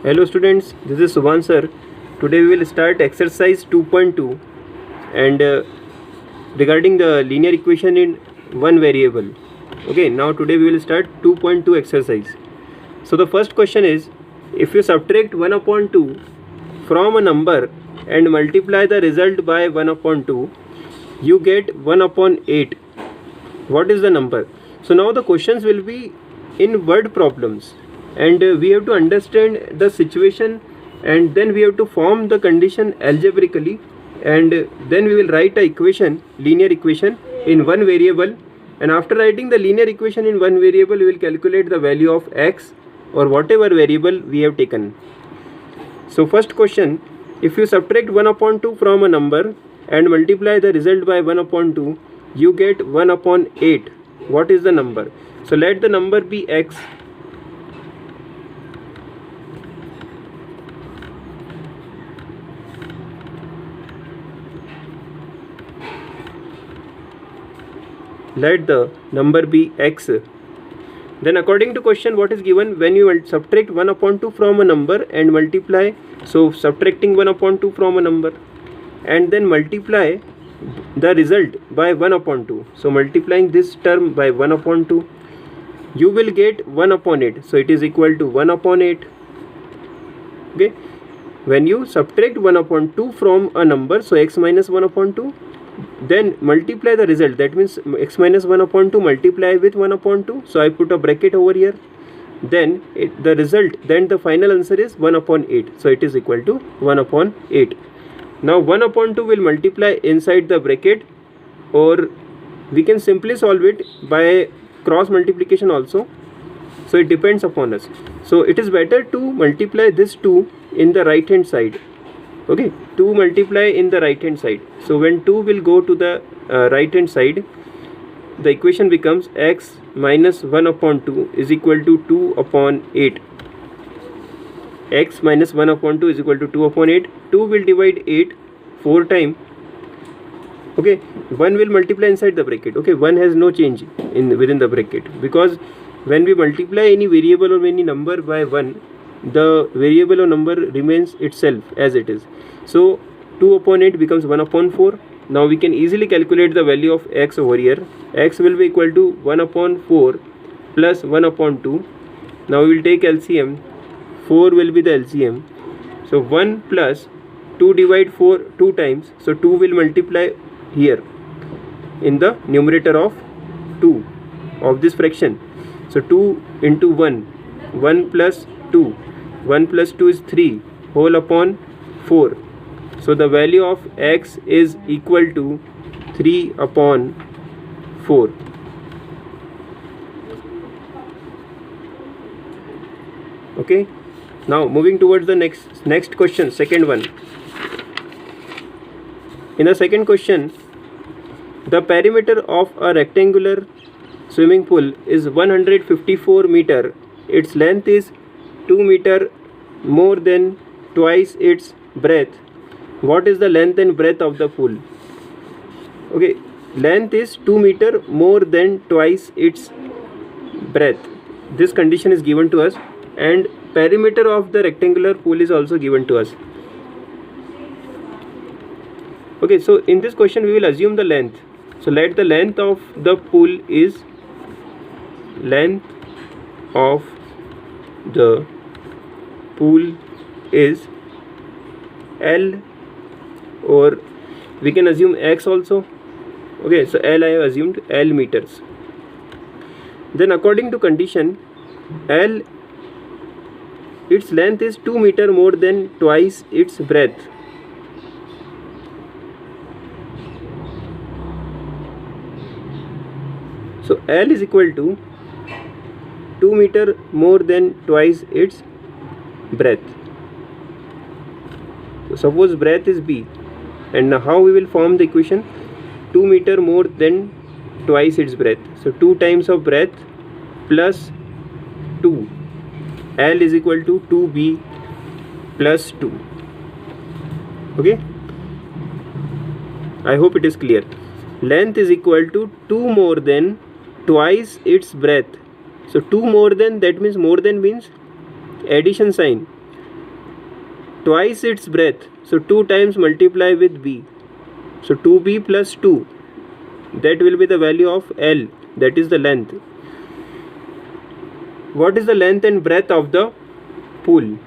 Hello students, this is Subhan sir. Today we will start exercise 2.2 and regarding the linear equation in one variable. Okay, now today we will start 2.2 exercise. So the first question is, if you subtract 1 upon 2 from a number and multiply the result by 1 upon 2, you get 1 upon 8. What is the number? So now the questions will be in word problems, and we have to understand the situation, and then we have to form the condition algebraically, and then we will write a equation, linear equation in one variable, and after writing the linear equation in one variable, we will calculate the value of x or whatever variable we have taken. So first question, if you subtract 1 upon 2 from a number and multiply the result by 1 upon 2, you get 1 upon 8. What is the number? So let the number be x. Let the number be x. Then according to question, what is given? When you subtract 1 upon 2 from a number and multiply, so subtracting 1 upon 2 from a number and then multiply the result by 1 upon 2. So multiplying this term by 1 upon 2, you will get 1 upon 8. So it is equal to 1 upon 8. Okay. When you subtract 1 upon 2 from a number, so x minus 1 upon 2, then multiply the result, that means x minus 1 upon 2 multiply with 1 upon 2, so I put a bracket over here, then the result, then the final answer is 1 upon 8, so it is equal to 1 upon 8. Now 1 upon 2 will multiply inside the bracket, or we can simply solve it by cross multiplication also, so it depends upon us. So it is better to multiply this 2 in the right hand side. Okay, 2 multiply in the right hand side. So when 2 will go to the right hand side, the equation becomes x minus 1 upon 2 is equal to 2 upon 8. X minus 1 upon 2 is equal to 2 upon 8. 2 will divide 8 4 times. Okay, 1 will multiply inside the bracket. Okay, 1 has no change within the bracket, because when we multiply any variable or any number by 1, the variable or number remains itself as it is. So 2 upon 8 becomes 1 upon 4. Now we can easily calculate the value of x over here. X will be equal to 1 upon 4 plus 1 upon 2. Now we will take LCM. 4 will be the LCM. So 1 plus 2 divide 4 2 times. So 2 will multiply here in the numerator of 2 of this fraction. So 2 into 1. 1 plus 2. 1 plus 2 is 3 whole upon 4. So the value of x is equal to 3 upon 4. Okay. Now moving towards the next question, second one. In the second question, the perimeter of a rectangular swimming pool is 154 meter. Its length is 2 meter more than twice its breadth. What is the length and breadth of the pool? Okay, length is 2 meter more than twice its breadth. This condition is given to us, and perimeter of the rectangular pool is also given to us. Okay, so in this question we will assume the length. So let the length of the pool is length of the pool is L, or we can assume x also. Okay, so L I have assumed L meters. Then according to condition, L, its length is 2 meter more than twice its breadth. So L is equal to 2 meter more than twice its breadth. So suppose breadth is b, and now how we will form the equation? 2 meter more than twice its breadth. So 2 times of breadth plus 2. L is equal to 2b plus 2. Okay, I hope it is clear. Length is equal to 2 more than twice its breadth. So 2 more than, that means more than means addition sign. twice its breadth, so 2 times multiply with b, so 2b plus 2, that will be the value of L, that is the length. What is the length and breadth of the pool?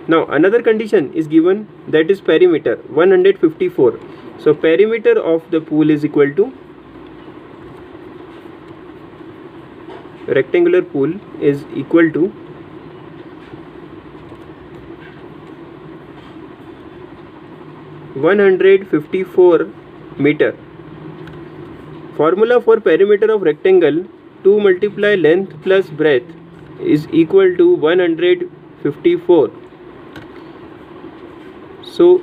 Now another condition is given, that is perimeter 154. So perimeter of the pool is equal to, rectangular pool is equal to 154 meter. Formula for perimeter of rectangle: 2 multiply length plus breadth is equal to 154. So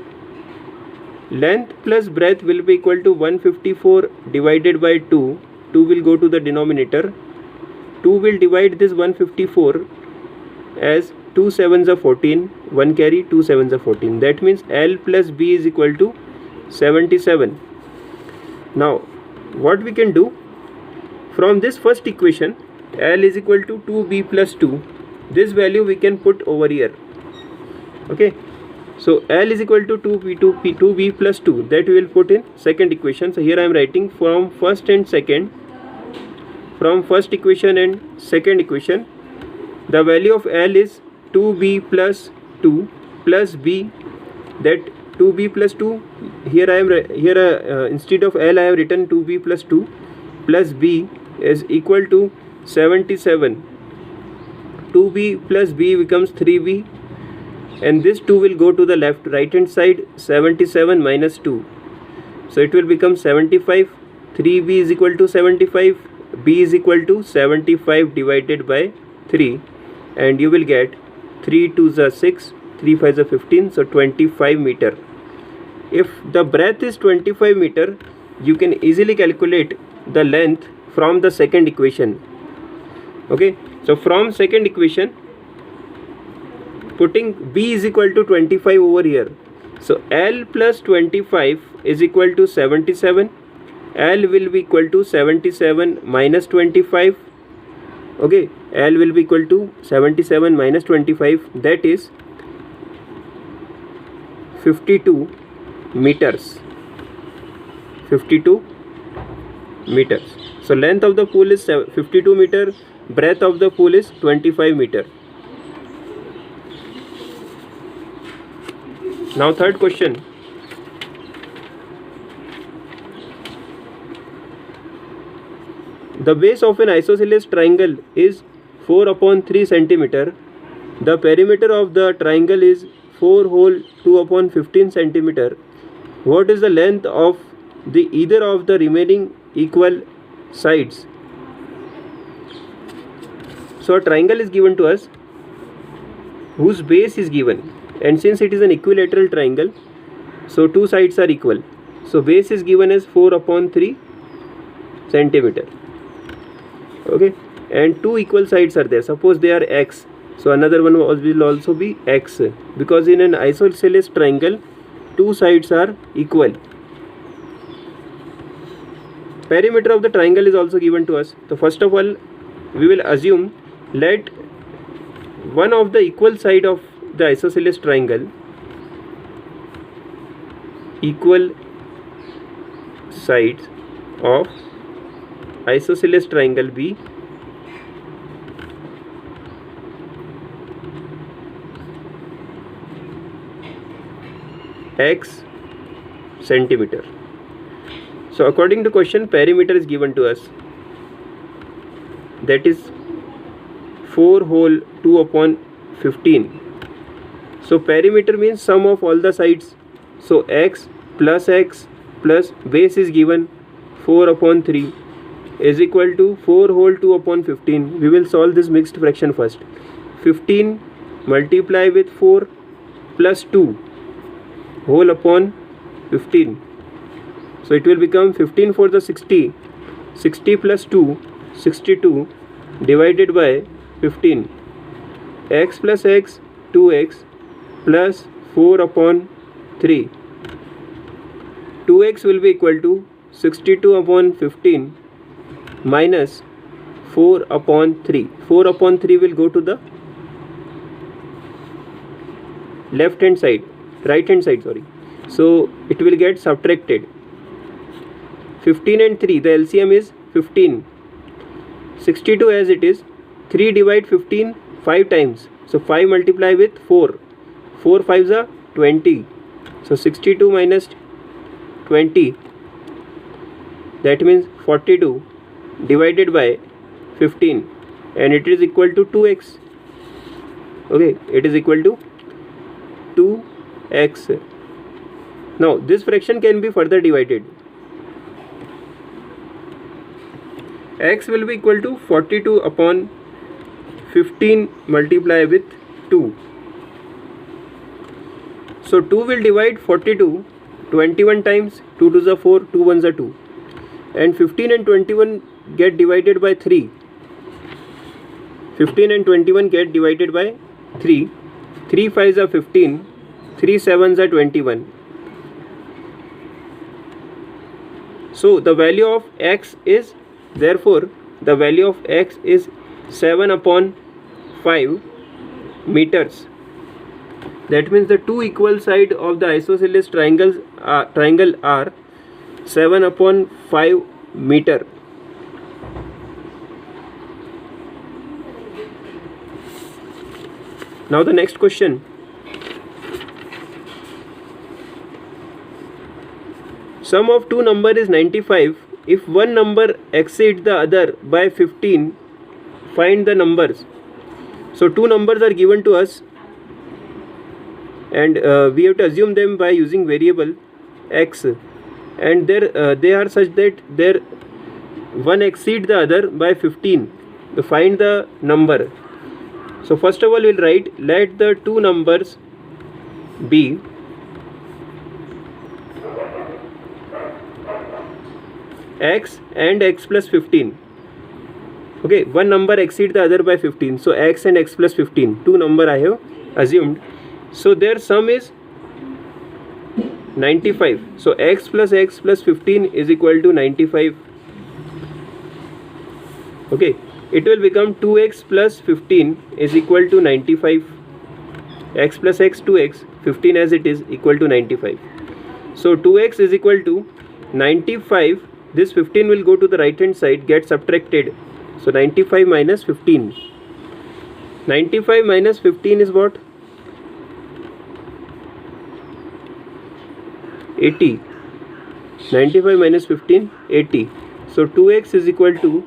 length plus breadth will be equal to 154 divided by 2. 2 will go to the denominator. 2 will divide this 154 as 2 sevens are 14, 1 carry, 2 sevens are 14. That means L plus B is equal to 77. Now what we can do, from this first equation, L is equal to 2B plus 2, this value we can put over here. Okay, so L is equal to 2B plus 2, that we will put in second equation. So here I am writing from first and second, from first equation and second equation, the value of L is 2B plus 2 plus B, that 2B plus 2, here I am instead of L I have written 2B plus 2 plus B is equal to 77. 2B plus B becomes 3B, and this 2 will go to the left, right hand side, 77 minus 2, so it will become 75. 3B is equal to 75, B is equal to 75 divided by 3, and you will get 3 2s are 6, 3 5s are 15, so 25 meter. If the breadth is 25 meter, you can easily calculate the length from the second equation. Okay, so from second equation, putting B is equal to 25 over here, so L plus 25 is equal to 77. L will be equal to 77 minus 25. Okay, L will be equal to 77 minus 25, that is 52 meters. 52 meters. So length of the pool is 52 meter, breadth of the pool is 25 meter. Now third question. The base of an isosceles triangle is 4/3 centimeter. The perimeter of the triangle is 4 whole 2/15 centimeter. What is the length of the either of the remaining equal sides? So a triangle is given to us whose base is given, and since it is an equilateral triangle, so two sides are equal. So base is given as 4/3 centimeter. Okay, and two equal sides are there. Suppose they are x, so another one will also be x, because in an isosceles triangle two sides are equal. Perimeter of the triangle is also given to us. So first of all, we will assume, let one of the equal side of the isosceles triangle, equal sides of isosceles triangle be x centimeter. So according to question, perimeter is given to us, that is 4 whole 2/15. So perimeter means sum of all the sides. So x plus base is given 4/3 is equal to 4 whole 2/15. We will solve this mixed fraction first. 15 multiply with 4 plus 2 whole upon 15. So it will become 15 for the 60. 60 plus 2, 62 divided by 15. X plus x, 2x plus 4/3. 2x will be equal to 62/15 minus 4/3. 4/3 will go to the right hand side, sorry. So it will get subtracted. 15 and 3, the LCM is 15. 62 as it is. 3 divide 15 5 times. So 5 multiply with 4. 4 5s are 20. So 62 minus 20, that means 42 divided by 15, and it is equal to 2x. Okay, it is equal to 2x. Now this fraction can be further divided. X will be equal to 42 upon 15 multiply with 2. So 2 will divide 42 21 times. 2 2s are 4, 2 1s are 2, and 15 and 21 get divided by 3. 15 and 21 get divided by 3. 3 5s are 15, 3 7s are 21. So the value of x is, therefore the value of x is 7 upon 5 meters. That means the two equal sides of the isosceles triangle are 7 upon 5 meter. Now the next question. Sum of two numbers is 95. If one number exceeds the other by 15, find the numbers. So two numbers are given to us, and we have to assume them by using variable x, and they are such that their one exceeds the other by 15. To find the number, so first of all we'll write, let the two numbers be x and x plus 15. Okay, one number exceeds the other by 15, so x and x plus 15, two number I have assumed. So their sum is 95. So x plus 15 is equal to 95. Okay, it will become 2x plus 15 is equal to 95. X plus x, 2x, 15 as it is, equal to 95. So 2x is equal to 95. This 15 will go to the right hand side, get subtracted. So 95 minus 15. 95 minus 15 is what? 80. 95 minus 15, 80. So 2x is equal to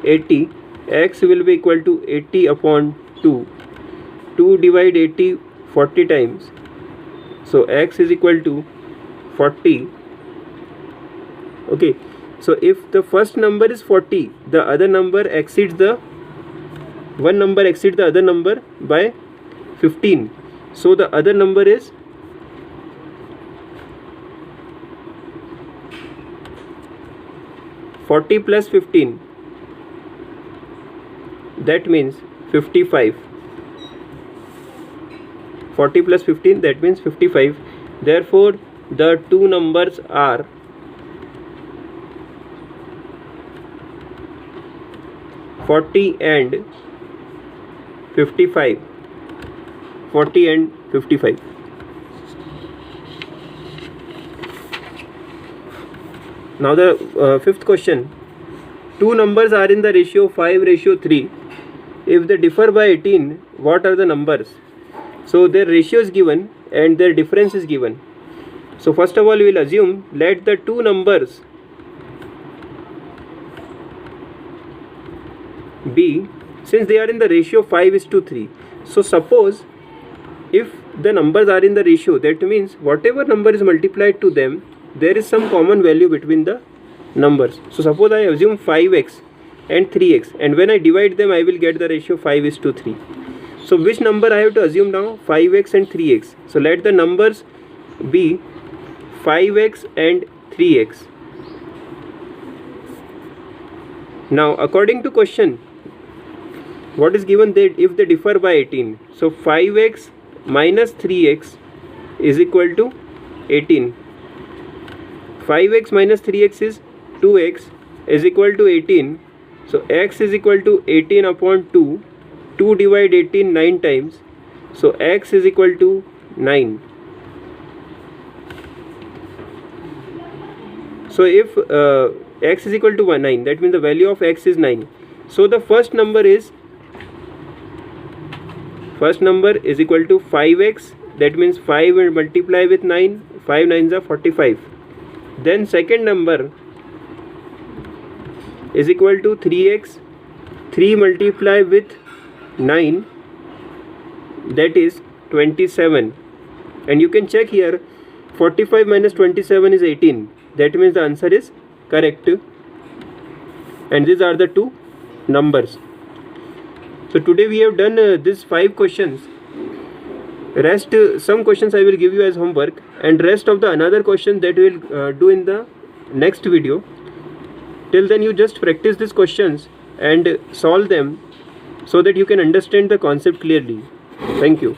80. X will be equal to 80 upon 2. 2 divide 80 40 times. So x is equal to 40. Okay. So if the first number is 40, the other number exceeds the one number exceeds the other number by 15. So the other number is 40 plus 15, that means 55. 40 plus 15, that means 55. Therefore the two numbers are 40 and 55. 40 and 55. Now the fifth question. Two numbers are in the ratio 5:3. If they differ by 18, what are the numbers? So their ratio is given and their difference is given. So first of all we will assume, let the two numbers be, since they are in the ratio 5:3. So suppose if the numbers are in the ratio, that means whatever number is multiplied to them, there is some common value between the numbers. So suppose I assume 5x and 3x, and when I divide them I will get the ratio 5:3. So which number I have to assume now? 5x and 3x. So let the numbers be 5x and 3x. Now according to question, what is given, that if they differ by 18, so 5x minus 3x is equal to 18. 5x minus 3x is 2x is equal to 18. So x is equal to 18 upon 2. 2 divide 18 9 times. So x is equal to 9. So if x is equal to 9, that means the value of x is 9. So the first number is equal to 5x, that means 5 will multiply with 9, 5 9s are 45. Then second number is equal to 3x, 3 multiply with 9, that is 27. And you can check here, 45 minus 27 is 18. That means the answer is correct. And these are the two numbers. So today we have done these 5 questions. Rest some questions I will give you as homework, and rest of the another question that we will do in the next video. Till then you just practice these questions and solve them so that you can understand the concept clearly. Thank you.